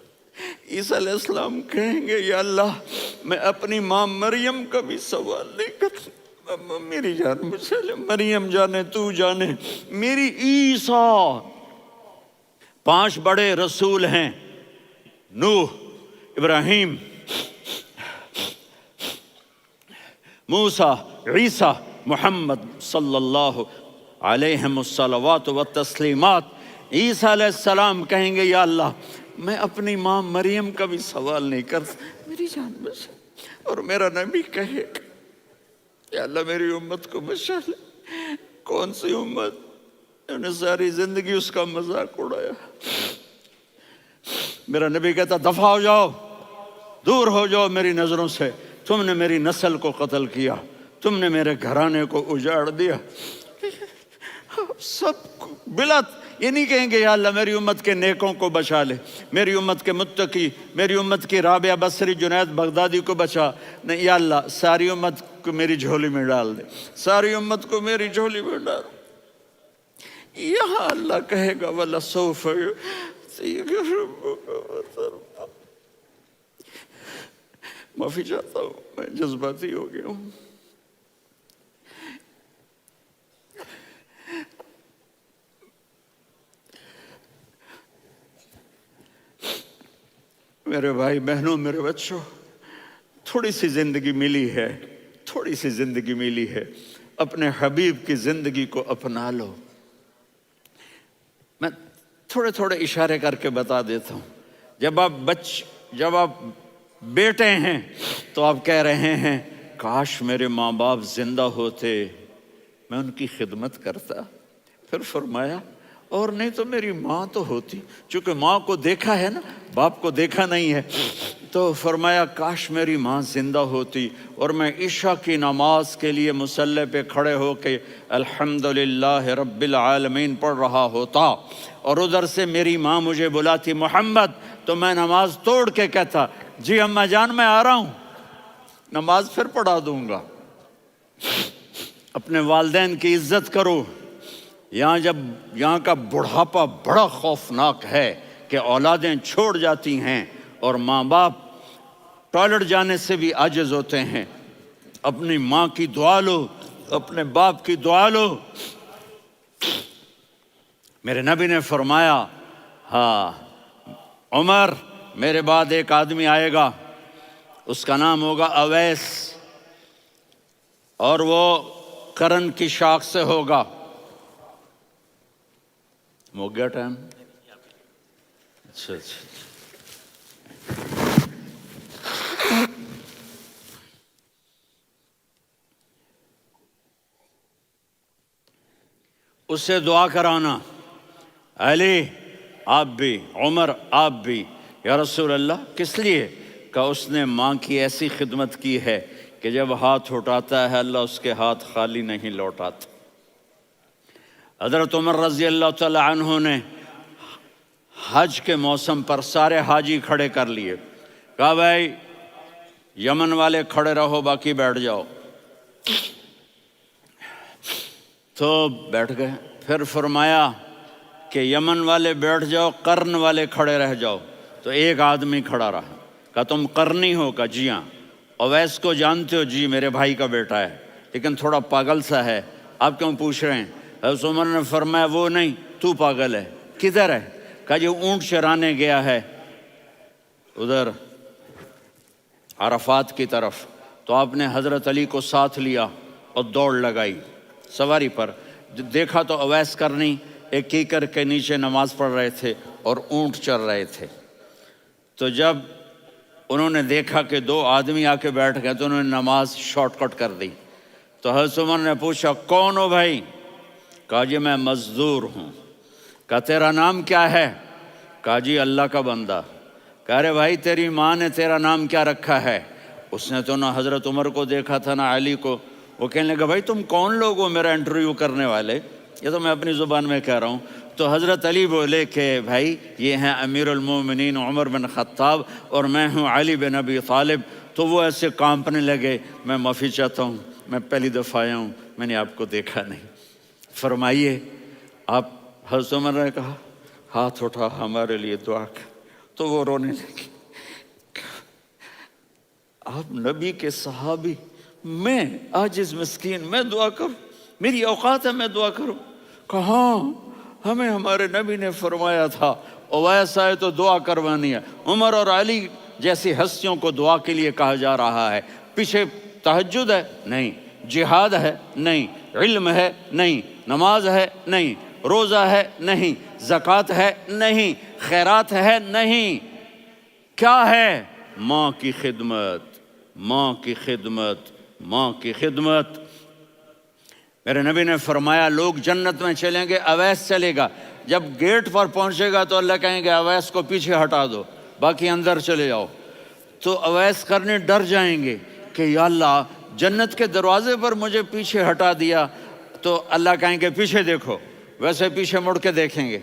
عیسیٰ علیہ السلام کہیں گے یا اللہ میں اپنی ماں مریم کا بھی سوال نہیں کرتا، میری جان بچا لے. مریم جانے تو جانے، میری عیسیٰ 5 بڑے رسول ہیں، نوح، ابراہیم، موسیٰ، عیسیٰ، محمد صلی اللہ علیہ الصلوات والتسلیمات۔ عیسیٰ علیہ السلام کہیں گے یا اللہ میں اپنی ماں مریم کا بھی سوال نہیں کرتا، میری جان بچا۔ اور میرا نبی کہے گا یا اللہ میری امت کو بچا لے۔ کون سی امت؟ انہوں نے ساری زندگی اس کا مذاق اڑایا۔ میرا نبی کہتا دفع ہو جاؤ، دور ہو جاؤ میری نظروں سے، تم نے میری نسل کو قتل کیا، تم نے میرے گھرانے کو اجاڑ دیا۔ سب بلت یہ نہیں کہیں گے یا اللہ میری امت کے نیکوں کو بچا لے، میری امت کے متقی، میری امت کی رابعہ بصری، جنید بغدادی کو بچا، نہیں یا اللہ ساری امت کو میری جھولی میں ڈال دے، ساری امت کو میری جھولی میں ڈال۔ یہاں اللہ کہے گا وَلَسَوْفَ يُعْطِيكَ رَبُّكَ فَتَرْضَىٰ۔ معافی چاہتا ہوں، میں جذباتی ہو گیا ہوں۔ میرے بھائی بہنوں، میرے بچوں، تھوڑی سی زندگی ملی ہے، تھوڑی سی زندگی ملی ہے، اپنے حبیب کی زندگی کو اپنا لو۔ میں تھوڑے تھوڑے اشارے کر کے بتا دیتا ہوں۔ جب آپ بیٹے ہیں تو آپ کہہ رہے ہیں کاش میرے ماں باپ زندہ ہوتے، میں ان کی خدمت کرتا۔ پھر فرمایا اور نہیں تو میری ماں تو ہوتی، چونکہ ماں کو دیکھا ہے نا، باپ کو دیکھا نہیں ہے، تو فرمایا کاش میری ماں زندہ ہوتی اور میں عشاء کی نماز کے لیے مصلی پہ کھڑے ہو کے الحمدللہ رب العالمین پڑھ رہا ہوتا، اور ادھر سے میری ماں مجھے بلاتی محمد، تو میں نماز توڑ کے کہتا جی اماں جان میں آ رہا ہوں، نماز پھر پڑھا دوں گا۔ اپنے والدین کی عزت کرو۔ یہاں کا بڑھاپا بڑا خوفناک ہے کہ اولادیں چھوڑ جاتی ہیں اور ماں باپ ٹوائلٹ جانے سے بھی عاجز ہوتے ہیں۔ اپنی ماں کی دعا لو، اپنے باپ کی دعا لو۔ میرے نبی نے فرمایا ہاں عمر میرے بعد ایک آدمی آئے گا، اس کا نام ہوگا اویس، اور وہ قرن کی شاخ سے ہوگا۔ ہو گیا ٹائم؟ اچھا اس سے دعا کرانا، علی آپ بھی، عمر آپ بھی، یا رسول اللہ کس لیے؟ کہ اس نے ماں کی ایسی خدمت کی ہے کہ جب ہاتھ اٹھاتا ہے اللہ اس کے ہاتھ خالی نہیں لوٹاتا۔ حضرت عمر رضی اللہ تعالی عنہ نے حج کے موسم پر سارے حاجی کھڑے کر لیے، کہا بھائی یمن والے کھڑے رہو باقی بیٹھ جاؤ، تو بیٹھ گئے۔ پھر فرمایا کہ یمن والے بیٹھ جاؤ، قرن والے کھڑے رہ جاؤ، تو ایک آدمی کھڑا رہا۔ کہا تم قرنی ہو؟ کہا جی ہاں۔ اویس کو جانتے ہو؟ جی میرے بھائی کا بیٹا ہے لیکن تھوڑا پاگل سا ہے، آپ کیوں پوچھ رہے ہیں؟ حضرت عمر نے فرمایا وہ نہیں، تو پاگل ہے۔ کدھر ہے؟ کہا جی اونٹ چرانے گیا ہے ادھر عرفات کی طرف۔ تو آپ نے حضرت علی کو ساتھ لیا اور دوڑ لگائی سواری پر۔ دیکھا تو اویس کرنی ایک کیکر کے نیچے نماز پڑھ رہے تھے اور اونٹ چر رہے تھے۔ تو جب انہوں نے دیکھا کہ 2 آدمی آ کے بیٹھ گئے تو انہوں نے نماز شارٹ کٹ کر دی۔ تو حضرت عمر نے پوچھا کون ہو بھائی؟ کہا جی میں مزدور ہوں۔ کہا تیرا نام کیا ہے؟ کہا جی اللہ کا بندہ۔ کہا رے بھائی تیری ماں نے تیرا نام کیا رکھا ہے؟ اس نے تو نہ حضرت عمر کو دیکھا تھا نہ علی کو۔ وہ کہنے لگا بھائی تم کون لوگ ہو میرا انٹرویو کرنے والے؟ یہ تو میں اپنی زبان میں کہہ رہا ہوں۔ تو حضرت علی بولے کہ بھائی یہ ہیں امیر المومنین عمر بن خطاب اور میں ہوں علی بن ابی طالب۔ تو وہ ایسے کانپنے لگے، میں معافی چاہتا ہوں، میں پہلی دفعہ آیا ہوں، میں نے آپ کو دیکھا نہیں، فرمائیے آپ۔ حضرت عمر نے کہا ہاتھ اٹھا ہمارے لیے دعا کر۔ تو وہ رونے لگی۔ آپ نبی کے صحابی، میں عاجز مسکین، میں دعا کروں؟ میری اوقات ہے میں دعا کروں؟ کہاں ہمیں ہمارے نبی نے فرمایا تھا اویس آئے تو دعا کروانی ہے۔ عمر اور علی جیسی ہستیوں کو دعا کے لیے کہا جا رہا ہے۔ پیچھے تہجد ہے؟ نہیں۔ جہاد ہے؟ نہیں۔ علم ہے؟ نہیں۔ نماز ہے؟ نہیں۔ روزہ ہے؟ نہیں۔ زکوٰۃ ہے؟ نہیں۔ خیرات ہے؟ نہیں۔ کیا ہے؟ ماں کی خدمت، ماں کی خدمت، ماں کی خدمت۔ میرے نبی نے فرمایا لوگ جنت میں چلیں گے، اویس چلے گا، جب گیٹ پر پہنچے گا تو اللہ کہیں گے اویس کو پیچھے ہٹا دو، باقی اندر چلے جاؤ۔ تو اویس کرنے ڈر جائیں گے کہ یا اللہ جنت کے دروازے پر مجھے پیچھے ہٹا دیا، تو اللہ کہیں گے پیچھے دیکھو، ویسے پیچھے مڑ کے دیکھیں گے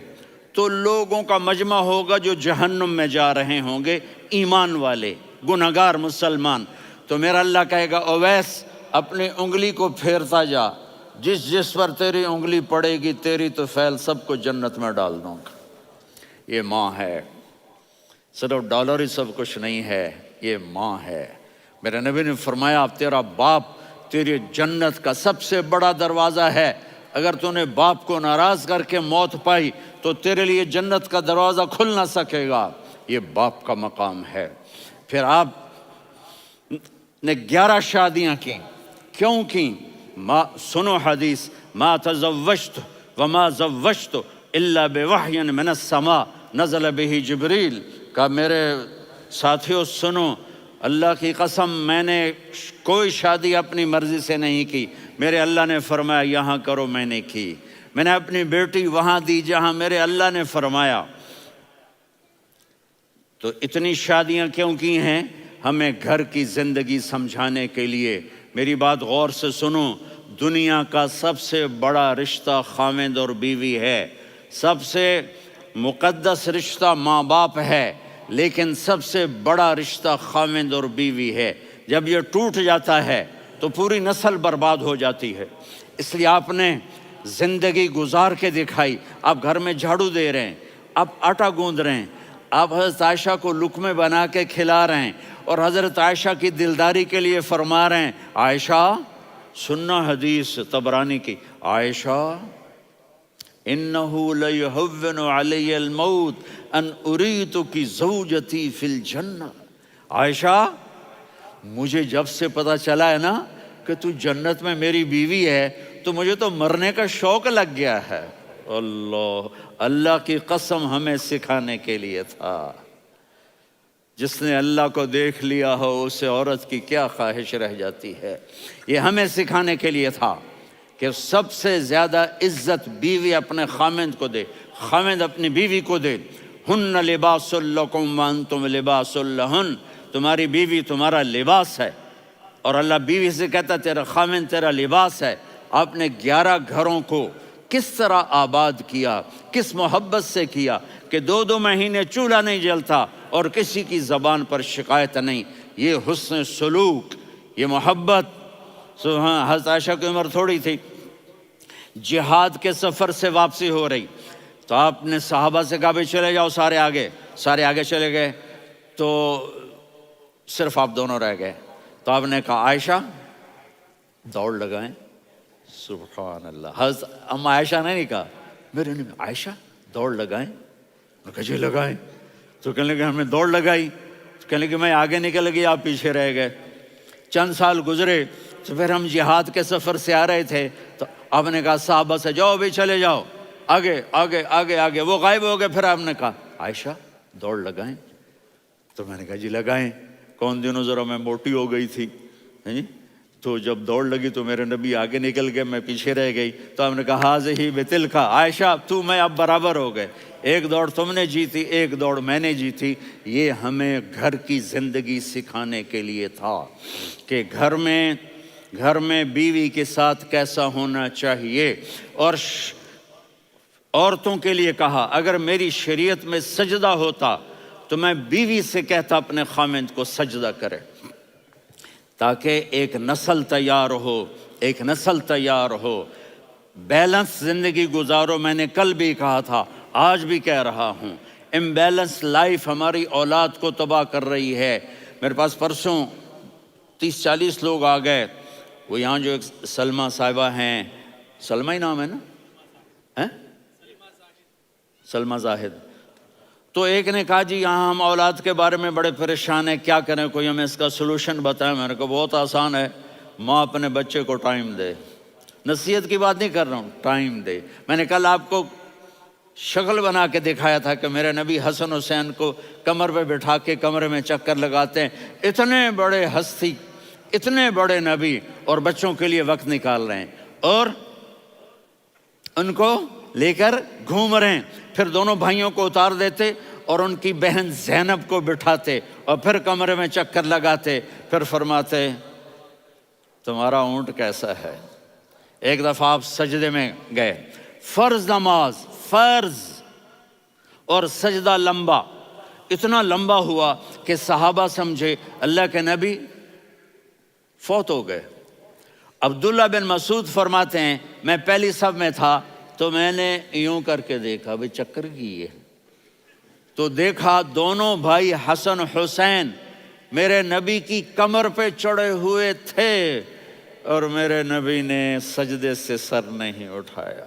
تو لوگوں کا مجمع ہوگا جو جہنم میں جا رہے ہوں گے، ایمان والے، گنہگار مسلمان۔ تو میرا اللہ کہے گا اویس اپنی انگلی کو پھیرتا جا، جس جس پر تیری انگلی پڑے گی تیری تو فیل سب کو جنت میں ڈال دوں گا۔ یہ ماں ہے، صرف ڈالر ہی سب کچھ نہیں ہے، یہ ماں ہے۔ میرے نبی نے فرمایا تیرا باپ تیری جنت کا سب سے بڑا دروازہ ہے، اگر تو نے باپ کو ناراض کر کے موت پائی تو تیرے لیے جنت کا دروازہ کھل نہ سکے گا۔ یہ باپ کا مقام ہے۔ پھر آپ نے 11 شادیاں کی، کیوں کی؟ سنو حدیث، ما تزوجت وما زوجت الا بوحی من السماء نزل به جبریل۔ کہا میرے ساتھیوں سنو، اللہ کی قسم میں نے کوئی شادی اپنی مرضی سے نہیں کی، میرے اللہ نے فرمایا یہاں کرو، میں نے کی۔ میں نے اپنی بیٹی وہاں دی جہاں میرے اللہ نے فرمایا۔ تو اتنی شادیاں کیوں کی ہیں؟ ہمیں گھر کی زندگی سمجھانے کے لیے۔ میری بات غور سے سنو، دنیا کا سب سے بڑا رشتہ خاوند اور بیوی ہے، سب سے مقدس رشتہ ماں باپ ہے، لیکن سب سے بڑا رشتہ خاوند اور بیوی ہے۔ جب یہ ٹوٹ جاتا ہے تو پوری نسل برباد ہو جاتی ہے۔ اس لیے آپ نے زندگی گزار کے دکھائی۔ آپ گھر میں جھاڑو دے رہے ہیں، آپ آٹا گوندھ رہے ہیں، آپ حضرت عائشہ کو لقمے بنا کے کھلا رہے ہیں، اور حضرت عائشہ کی دلداری کے لیے فرما رہے ہیں عائشہ، سننا حدیث طبرانی کی، عائشہ انہو لیہون علی الموت ان اریتک زوجتی فی الجنہ۔ عائشہ مجھے جب سے پتا چلا ہے نا کہ تو جنت میں میری بیوی ہے تو مجھے تو مرنے کا شوق لگ گیا ہے۔ اللہ کی قسم ہمیں سکھانے کے لیے تھا۔ جس نے اللہ کو دیکھ لیا ہو اسے عورت کی کیا خواہش رہ جاتی ہے۔ یہ ہمیں سکھانے کے لیے تھا کہ سب سے زیادہ عزت بیوی اپنے خاوند کو دے، خاوند اپنی بیوی کو دے۔ ہن لباس لکم وانتم لباس لہن، تمہاری بیوی تمہارا لباس ہے، اور اللہ بیوی سے کہتا تیرا خاوند تیرا لباس ہے۔ آپ نے 11 گھروں کو کس طرح آباد کیا، کس محبت سے کیا کہ 2 مہینے چولہا نہیں جلتا اور کسی کی زبان پر شکایت نہیں۔ یہ حسن سلوک، یہ محبت۔ حضرت عائشہ کی عمر تھوڑی تھی، جہاد کے سفر سے واپسی ہو رہی، تو آپ نے صحابہ سے کہا بھی چلے جاؤ سارے آگے چلے گئے، تو صرف آپ دونوں رہ گئے۔ تو آپ نے کہا عائشہ دوڑ لگائیں۔ سبحان اللہ، حضرت اما عائشہ نے نہیں کہا، میرے نے عائشہ دوڑ لگائیں، میں کہا جی لگائیں۔ تو کہنے لگے ہم نے دوڑ لگائی، تو کہنے لگے میں آگے نکل گئی، آپ پیچھے رہ گئے۔ چند سال گزرے تو پھر ہم جہاد کے سفر سے آ رہے تھے، تو آپ نے کہا صحابہ سے جاؤ بھی چلے جاؤ آگے آگے آگے آگے، وہ غائب ہو گئے۔ پھر آپ نے کہا عائشہ دوڑ لگائیں، تو میں نے کہا جی لگائیں۔ کون دنوں ذرا میں موٹی ہو گئی تھی، تو جب دوڑ لگی تو میرے نبی آگے نکل گئے، میں پیچھے رہ گئی۔ تو ہم نے کہا ہاذہ بتلک، عائشہ تو میں اب برابر ہو گئے، ایک دوڑ تم نے جیتی، ایک دوڑ میں نے جیتی۔ یہ ہمیں گھر کی زندگی سکھانے کے لیے تھا کہ گھر میں بیوی کے ساتھ کیسا ہونا چاہیے۔ اور عورتوں کے لیے کہا اگر میری شریعت میں سجدہ ہوتا تو میں بیوی سے کہتا اپنے خاوند کو سجدہ کرے، تاکہ ایک نسل تیار ہو، بیلنس زندگی گزارو۔ میں نے کل بھی کہا تھا، آج بھی کہہ رہا ہوں، امبیلنس لائف ہماری اولاد کو تباہ کر رہی ہے۔ میرے پاس پرسوں 30-40 لوگ آ گئے، وہ یہاں جو ایک سلمہ صاحبہ ہیں، سلمہ ہی نام ہے نا، سلمہ زاہد. تو ایک نے کہا جی یہاں ہم اولاد کے بارے میں بڑے پریشان ہیں، کیا کریں، کوئی ہمیں اس کا سلوشن بتائیں. میں نے کہا بہت آسان ہے، ماں اپنے بچے کو ٹائم دے. نصیحت کی بات نہیں کر رہا ہوں، ٹائم دے. میں نے کل آپ کو شکل بنا کے دکھایا تھا کہ میرے نبی حسن حسین کو کمر پہ بٹھا کے کمرے میں چکر لگاتے ہیں. اتنے بڑے ہستی، اتنے بڑے نبی، اور بچوں کے لیے وقت نکال رہے ہیں اور ان کو لے کر گھوم رہے ہیں. پھر دونوں بھائیوں کو اتار دیتے اور ان کی بہن زینب کو بٹھاتے اور پھر کمرے میں چکر لگاتے. پھر فرماتے تمہارا اونٹ کیسا ہے. ایک دفعہ آپ سجدے میں گئے، فرض نماز، فرض، اور سجدہ لمبا، اتنا لمبا ہوا کہ صحابہ سمجھے اللہ کے نبی فوت ہو گئے. عبداللہ بن مسعود فرماتے ہیں میں پہلی صف میں تھا تو میں نے یوں کر کے دیکھا، بھئی چکر کی ہے، تو دیکھا دونوں بھائی حسن حسین میرے نبی کی کمر پہ چڑھے ہوئے تھے اور میرے نبی نے سجدے سے سر نہیں اٹھایا.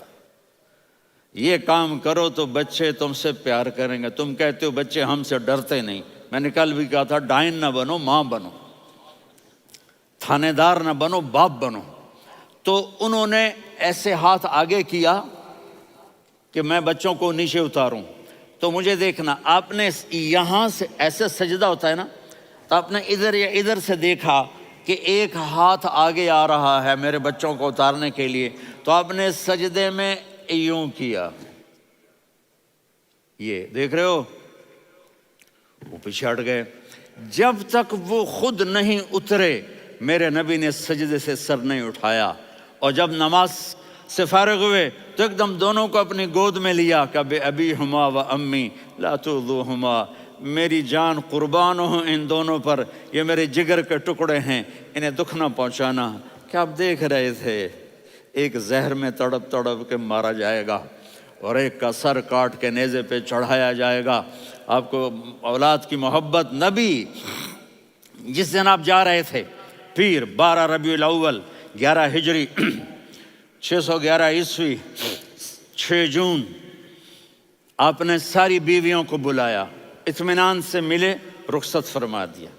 یہ کام کرو تو بچے تم سے پیار کریں گے. تم کہتے ہو بچے ہم سے ڈرتے نہیں. میں نے کل بھی کہا تھا ڈائن نہ بنو، ماں بنو، تھانے دار نہ بنو، باپ بنو. تو انہوں نے ایسے ہاتھ آگے کیا کہ میں بچوں کو نیچے اتاروں. تو مجھے دیکھنا، آپ نے یہاں سے ایسے سجدہ ہوتا ہے نا، تو آپ نے ادھر یا ادھر سے دیکھا کہ ایک ہاتھ آگے آ رہا ہے میرے بچوں کو اتارنے کے لیے، تو آپ نے سجدے میں یوں کیا. یہ دیکھ رہے ہو، وہ پیچھے ہٹ گئے. جب تک وہ خود نہیں اترے میرے نبی نے سجدے سے سر نہیں اٹھایا. اور جب نماز سے فارغ ہوئے تو ایک دم دونوں کو اپنی گود میں لیا کہ بے ابی ہما و امی لا تؤذوہما، میری جان قربان ہو ان دونوں پر، یہ میرے جگر کے ٹکڑے ہیں، انہیں دکھ نہ پہنچانا. کیا آپ دیکھ رہے تھے ایک زہر میں تڑپ تڑپ کے مارا جائے گا اور ایک کا سر کاٹ کے نیزے پہ چڑھایا جائے گا. آپ کو اولاد کی محبت. نبی جس دن آپ جا رہے تھے پیر 12 ربیع الاول 11 ہجری 611 عیسوی 6 جون، آپ نے ساری بیویوں کو بلایا، اطمینان سے ملے، رخصت فرما دیا.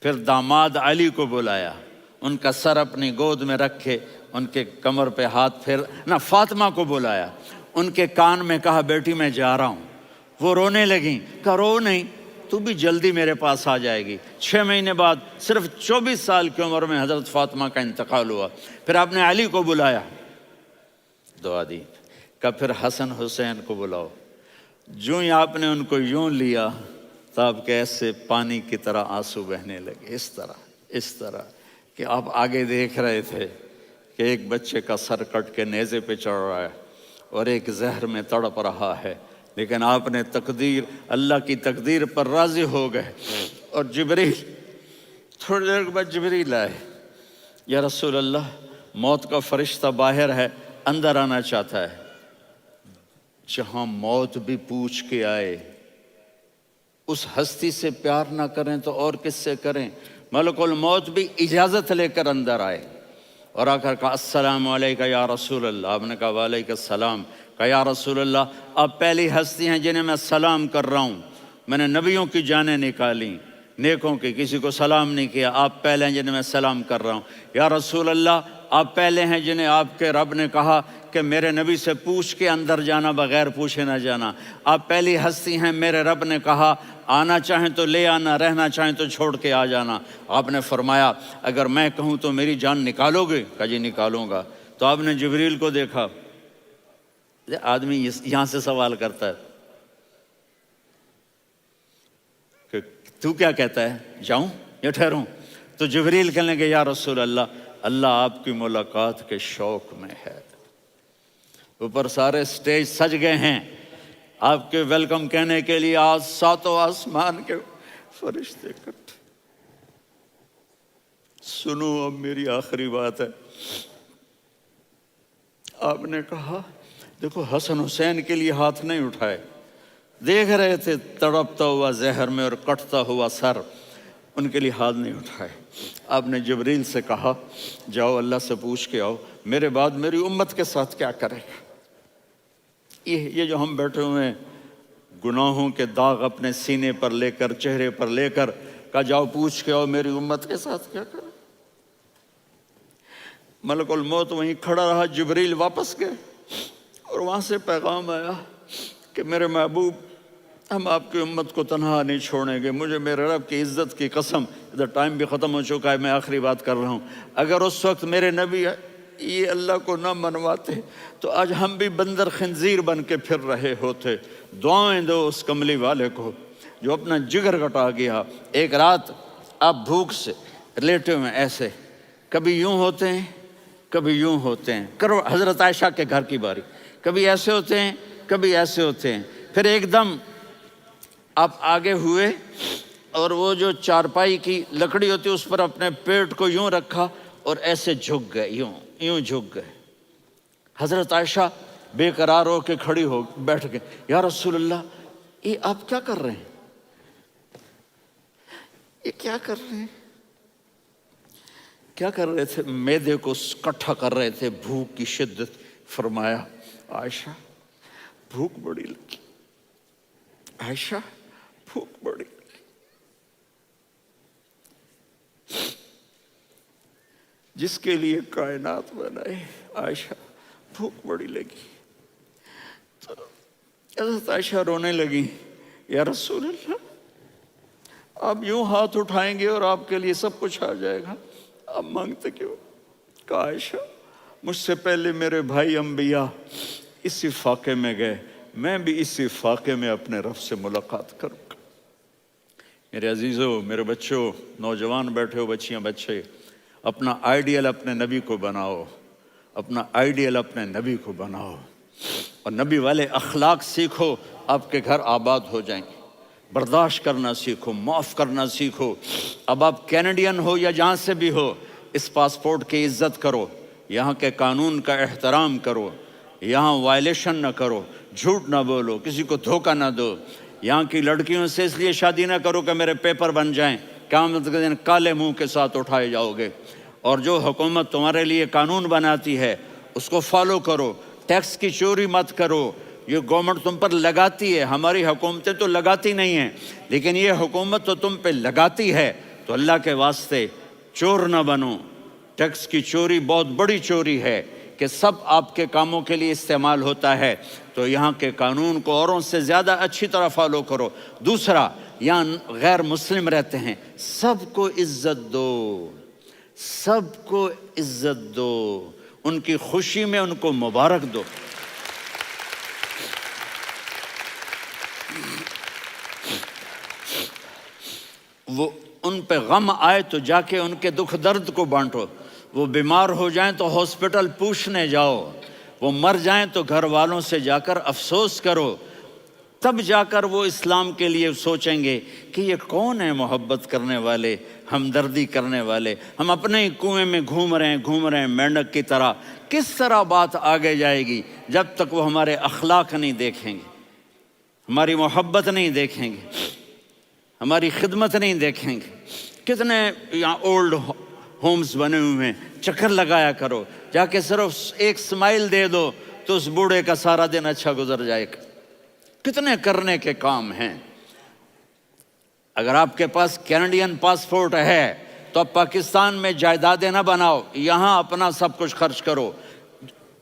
پھر داماد علی کو بلایا، ان کا سر اپنی گود میں رکھے، ان کے کمر پہ ہاتھ پھیر نہ. فاطمہ کو بلایا، ان کے کان میں کہا بیٹی میں جا رہا ہوں. وہ رونے لگیں، کہا رو نہیں، تو بھی جلدی میرے پاس آ جائے گی. 6 مہینے بعد صرف 24 سال کی عمر میں حضرت فاطمہ کا انتقال ہوا. پھر آپ نے علی کو بلایا، دعا دی. کہ پھر حسن حسین کو بلاؤ. جو ہی آپ نے ان کو یوں لیا تو آپ کے ایسے پانی کی طرح آنسو بہنے لگے. اس طرح کہ آپ آگے دیکھ رہے تھے کہ ایک بچے کا سر کٹ کے نیزے پہ چڑھ رہا ہے اور ایک زہر میں تڑپ رہا ہے، لیکن آپ نے تقدیر، اللہ کی تقدیر پر راضی ہو گئے. اور جبریل تھوڑی دیر کے بعد جبریل آئے، یا رسول اللہ موت کا فرشتہ باہر ہے، اندر آنا چاہتا ہے. جہاں موت بھی پوچھ کے آئے، اس ہستی سے پیار نہ کریں تو اور کس سے کریں. ملک الموت بھی اجازت لے کر اندر آئے اور آ کر کہا السلام علیکہ یا رسول اللہ. آپ نے کہا وعلیکم السلام. کہا یا رسول اللہ آپ پہلی ہستی ہیں جنہیں میں سلام کر رہا ہوں. میں نے نبیوں کی جانیں نکالیں، نیکوں کی، کسی کو سلام نہیں کیا. آپ پہلے ہیں جنہیں میں سلام کر رہا ہوں. یا رسول اللہ آپ پہلے ہیں جنہیں آپ کے رب نے کہا کہ میرے نبی سے پوچھ کے اندر جانا، بغیر پوچھے نہ جانا. آپ پہلی ہستی ہیں میرے رب نے کہا آنا چاہیں تو لے آنا، رہنا چاہیں تو چھوڑ کے آ جانا. آپ نے فرمایا اگر میں کہوں تو میری جان نکالو گے؟ کہا جی نکالوں گا. تو آپ نے جبریل کو دیکھا. آدمی یہاں سے سوال کرتا ہے کہ تو کیا کہتا ہے، جاؤں یا ٹھہروں؟ تو جبریل کہنے لگے یا رسول اللہ اللہ آپ کی ملاقات کے شوق میں ہے. اوپر سارے سٹیج سج گئے ہیں آپ کے ویلکم کہنے کے لیے. آج 7 آسمان کے فرشتے اکٹھے. سنو اب میری آخری بات ہے. آپ نے کہا دیکھو حسن حسین کے لیے ہاتھ نہیں اٹھائے، دیکھ رہے تھے تڑپتا ہوا زہر میں اور کٹتا ہوا سر، ان کے لیے ہاتھ نہیں اٹھائے. آپ نے جبریل سے کہا جاؤ اللہ سے پوچھ کے آؤ میرے بعد میری امت کے ساتھ کیا کرے گا. یہ جو ہم بیٹھے ہوئے ہیں گناہوں کے داغ اپنے سینے پر لے کر چہرے پر لے کر کہا جاؤ پوچھ کے آؤ میری امت کے ساتھ کیا کریں. ملک الموت وہیں کھڑا رہا، جبریل واپس گئے اور وہاں سے پیغام آیا کہ میرے محبوب ہم آپ کی امت کو تنہا نہیں چھوڑیں گے. مجھے میرے رب کی عزت کی قسم، ادھر ٹائم بھی ختم ہو چکا ہے، میں آخری بات کر رہا ہوں، اگر اس وقت میرے نبی یہ اللہ کو نہ منواتے تو آج ہم بھی بندر خنزیر بن کے پھر رہے ہوتے. دعائیں دو اس کملی والے کو جو اپنا جگر کٹا گیا. ایک رات آپ بھوک سے لیٹے ہوئے ایسے، کبھی یوں ہوتے ہیں کبھی یوں ہوتے ہیں. کرو حضرت عائشہ کے گھر کی باری، کبھی ایسے ہوتے ہیں کبھی ایسے ہوتے ہیں. پھر ایک دم آپ آگے ہوئے اور وہ جو چارپائی کی لکڑی ہوتی اس پر اپنے پیٹ کو یوں رکھا اور ایسے جھک گئے، یوں جھک گئے. حضرت عائشہ بے قرار ہو کے کھڑی ہو بیٹھ گئے. یا رسول اللہ یہ آپ کیا کر رہے ہیں؟ یہ کیا کر رہے ہیں؟ کیا کر رہے تھے؟ معدے کو کٹھا کر رہے تھے، بھوک کی شدت. فرمایا عائشہ بھوک بڑی لگی، عائشہ بھوک بڑی لگی. جس کے لیے کائنات بنائے عائشہ بھوک بڑی لگی. تو حضرت عائشہ رونے لگی. یا رسول اللہ آپ یوں ہاتھ اٹھائیں گے اور آپ کے لیے سب کچھ آ جائے گا، آپ مانگتے کیوں؟ کہا عائشہ مجھ سے پہلے میرے بھائی انبیاء اسی فاقے میں گئے، میں بھی اسی فاقے میں اپنے رب سے ملاقات کروں گا. میرے عزیزوں، میرے بچوں، نوجوان بیٹھے ہو، بچیاں بچے، اپنا آئیڈیل اپنے نبی کو بناؤ، اپنا آئیڈیل اپنے نبی کو بناؤ اور نبی والے اخلاق سیکھو، آپ کے گھر آباد ہو جائیں گے. برداشت کرنا سیکھو، معاف کرنا سیکھو. اب آپ کینیڈین ہو یا جہاں سے بھی ہو، اس پاسپورٹ کی عزت کرو، یہاں کے قانون کا احترام کرو، یہاں وائلیشن نہ کرو، جھوٹ نہ بولو، کسی کو دھوکہ نہ دو. یہاں کی لڑکیوں سے اس لیے شادی نہ کرو کہ میرے پیپر بن جائیں، قیامت کے دن کالے منہ کے ساتھ اٹھائے جاؤ گے. اور جو حکومت تمہارے لیے قانون بناتی ہے اس کو فالو کرو. ٹیکس کی چوری مت کرو، یہ گورنمنٹ تم پر لگاتی ہے. ہماری حکومتیں تو لگاتی نہیں ہیں، لیکن یہ حکومت تو تم پہ لگاتی ہے. تو اللہ کے واسطے چور نہ بنو. ٹیکس کی چوری بہت بڑی چوری ہے کہ سب آپ کے کاموں کے لیے استعمال ہوتا ہے. تو یہاں کے قانون کو اوروں سے زیادہ اچھی طرح فالو کرو. دوسرا، یہاں غیر مسلم رہتے ہیں، سب کو عزت دو، سب کو عزت دو، ان کی خوشی میں ان کو مبارک دو. وہ ان پہ غم آئے تو جا کے ان کے دکھ درد کو بانٹو. وہ بیمار ہو جائیں تو ہاسپٹل پوچھنے جاؤ، وہ مر جائیں تو گھر والوں سے جا کر افسوس کرو. تب جا کر وہ اسلام کے لیے سوچیں گے کہ یہ کون ہے محبت کرنے والے، ہمدردی کرنے والے. ہم اپنے ہی کنویں میں گھوم رہے ہیں مینڈک کی طرح. کس طرح بات آگے جائے گی جب تک وہ ہمارے اخلاق نہیں دیکھیں گے، ہماری محبت نہیں دیکھیں گے، ہماری خدمت نہیں دیکھیں گے. کتنے یہاں اولڈ ہومز بنے ہوئے ہیں، چکر لگایا کرو، جا کے صرف ایک سمائل دے دو تو اس بوڑھے کا سارا دن اچھا گزر جائے گا. کتنے کرنے کے کام ہیں. اگر آپ کے پاس کینیڈین پاسپورٹ ہے تو اب پاکستان میں جائیدادیں نہ بناؤ، یہاں اپنا سب کچھ خرچ کرو.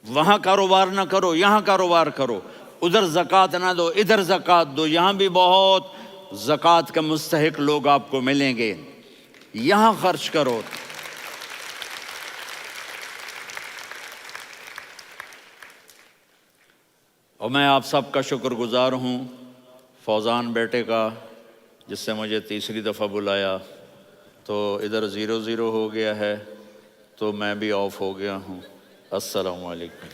وہاں کاروبار نہ کرو، یہاں کاروبار کرو. ادھر زکوٰۃ نہ دو، ادھر زکوٰۃ دو. یہاں بھی بہت زکوٰۃ کے مستحق لوگ آپ کو ملیں گے، یہاں خرچ کرو. اور میں آپ سب کا شکر گزار ہوں، فوزان بیٹے کا، جس سے مجھے تیسری دفعہ بلایا. تو ادھر 0-0 ہو گیا ہے تو میں بھی آف ہو گیا ہوں. السلام علیکم.